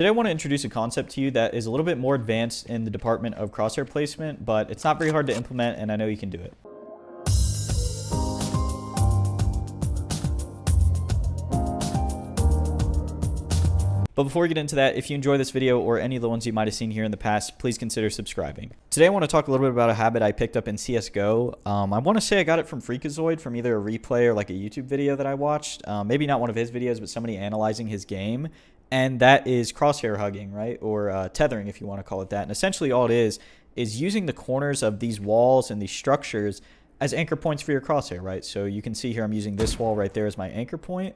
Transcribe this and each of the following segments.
Today I want to introduce a concept to you that is a little bit more advanced in the department of crosshair placement, but it's not very hard to implement, and I know you can do it. But before we get into that, if you enjoy this video or any of the ones you might have seen here in the past, please consider subscribing. Today I want to talk a little bit about a habit I picked up in CSGO. I want to say I got it from Freakazoid from either a replay or like a YouTube video that I watched. Maybe not one of his videos, but somebody analyzing his game. And that is crosshair hugging, right? Or tethering, if you want to call it that. And essentially all it is using the corners of these walls and these structures as anchor points for your crosshair, right? So you can see here I'm using this wall right there as my anchor point.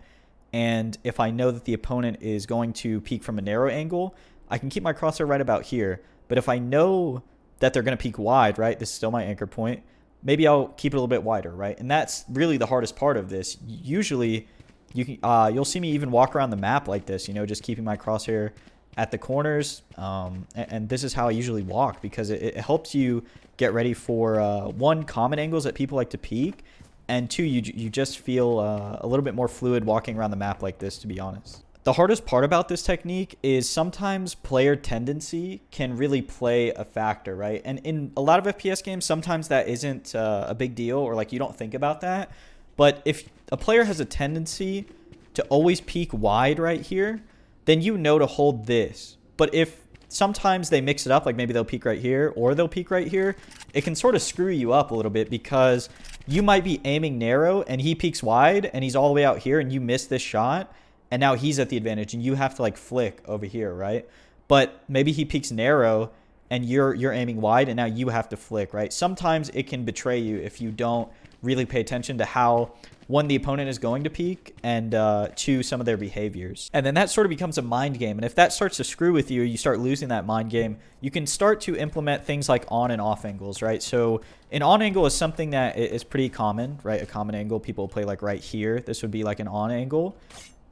And if I know that the opponent is going to peek from a narrow angle, I can keep my crosshair right about here. But if I know that they're going to peek wide, right, this is still my anchor point, maybe I'll keep it a little bit wider, right? And that's really the hardest part of this. Usually, you'll see me even walk around the map like this, you know, just keeping my crosshair at the corners. And this is how I usually walk because it helps you get ready for, one, common angles that people like to peek, and two, you just feel a little bit more fluid walking around the map like this, to be honest. The hardest part about this technique is sometimes player tendency can really play a factor, right? And in a lot of FPS games, sometimes that isn't a big deal, or like you don't think about that. But if a player has a tendency to always peek wide right here, then you know to hold this. But if sometimes they mix it up, like maybe they'll peek right here or they'll peek right here, it can sort of screw you up a little bit because you might be aiming narrow and he peeks wide and he's all the way out here and you miss this shot and now he's at the advantage and you have to like flick over here, right? But maybe he peeks narrow and you're aiming wide and now you have to flick, right? Sometimes it can betray you if you don't really pay attention to how, one, the opponent is going to peek, and two, some of their behaviors. And then that sort of becomes a mind game. And if that starts to screw with you, you start losing that mind game, you can start to implement things like on and off angles, right? So an on angle is something that is pretty common, right? A common angle people play like right here. This would be like an on angle.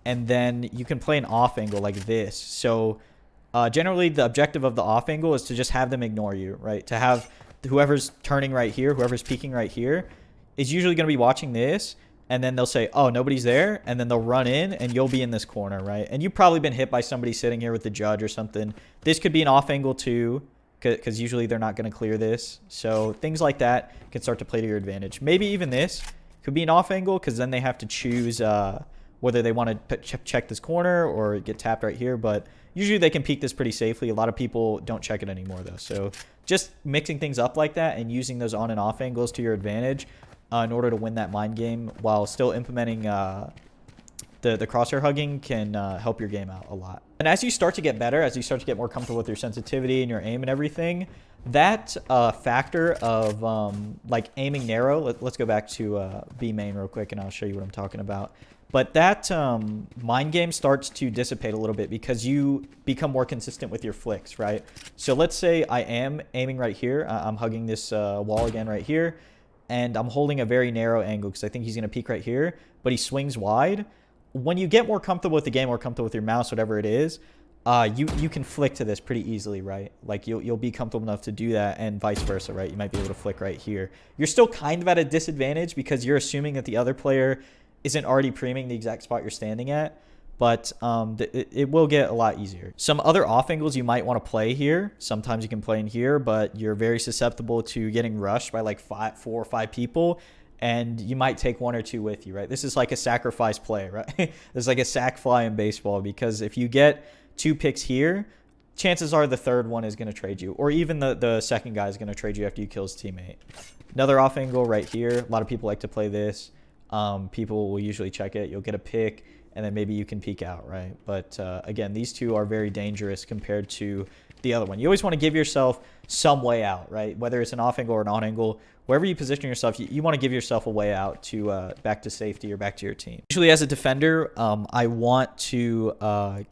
And then you can play an off angle like this. So generally the objective of the off angle is to just have them ignore you, right? To have whoever's turning right here, whoever's peeking right here, is usually going to be watching this, and then they'll say, oh, nobody's there, and then they'll run in, and you'll be in this corner, right? And you've probably been hit by somebody sitting here with the judge or something. This could be an off angle too, because usually they're not going to clear this. So things like that can start to play to your advantage. Maybe even this could be an off angle, because then they have to choose whether they want to check this corner or get tapped right here, but usually they can peek this pretty safely. A lot of people don't check it anymore, though. So just mixing things up like that and using those on and off angles to your advantage in order to win that mind game while still implementing the crosshair hugging can help your game out a lot. And as you start to get better, as you start to get more comfortable with your sensitivity and your aim and everything, that factor of like aiming narrow, let's go back to B main real quick and I'll show you what I'm talking about. But that mind game starts to dissipate a little bit because you become more consistent with your flicks, right? So let's say I am aiming right here. I'm hugging this wall again right here. And I'm holding a very narrow angle because I think he's going to peek right here. But he swings wide. When you get more comfortable with the game, more comfortable with your mouse, whatever it is, you can flick to this pretty easily, right? Like you'll be comfortable enough to do that and vice versa, right? You might be able to flick right here. You're still kind of at a disadvantage because you're assuming that the other player isn't already preeming the exact spot you're standing at, but it will get a lot easier. Some other off angles you might want to play here. Sometimes you can play in here, but you're very susceptible to getting rushed by like 4 or 5 people, and you might take 1 or 2 with you, right? This is like a sacrifice play, right? There's like a sack fly in baseball because if you get 2 picks here, chances are the third one is going to trade you, or even the second guy is going to trade you after you kill his teammate. Another off angle right here. A lot of people like to play this. People will usually check it. You'll get a pick, and then maybe you can peek out, right? But again, these two are very dangerous compared to the other one. You always want to give yourself some way out, right? Whether it's an off angle or an on angle, wherever you position yourself, you want to give yourself a way out to back to safety or back to your team. Usually as a defender, I want to I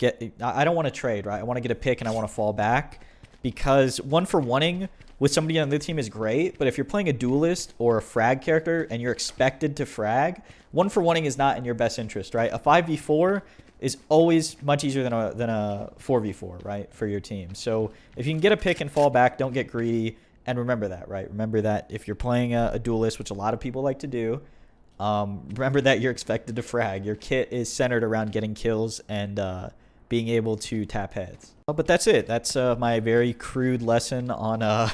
don't want to trade, right? I want to get a pick and I want to fall back because 1-for-1ing with somebody on the team is great, but if you're playing a duelist or a frag character and you're expected to frag, 1-for-1ing is not in your best interest, right? A 5v4 is always much easier than a 4v4, right, for your team. So if you can get a pick and fall back, don't get greedy, and remember that, right? Remember that if you're playing a duelist, which a lot of people like to do, remember that you're expected to frag. Your kit is centered around getting kills and being able to tap heads. But that's it. That's my very crude lesson on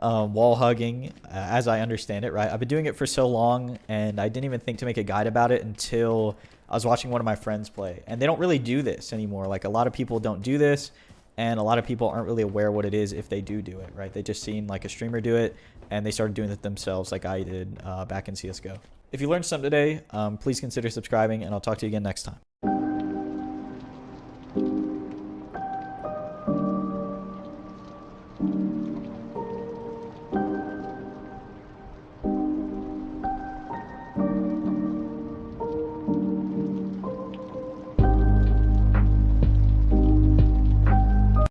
wall hugging as I understand it, right? I've been doing it for so long, and I didn't even think to make a guide about it until I was watching one of my friends play. And they don't really do this anymore. Like, a lot of people don't do this, and a lot of people aren't really aware what it is if they do it, right? They just seen like a streamer do it, and they started doing it themselves like I did back in CSGO. If you learned something today, please consider subscribing, and I'll talk to you again next time.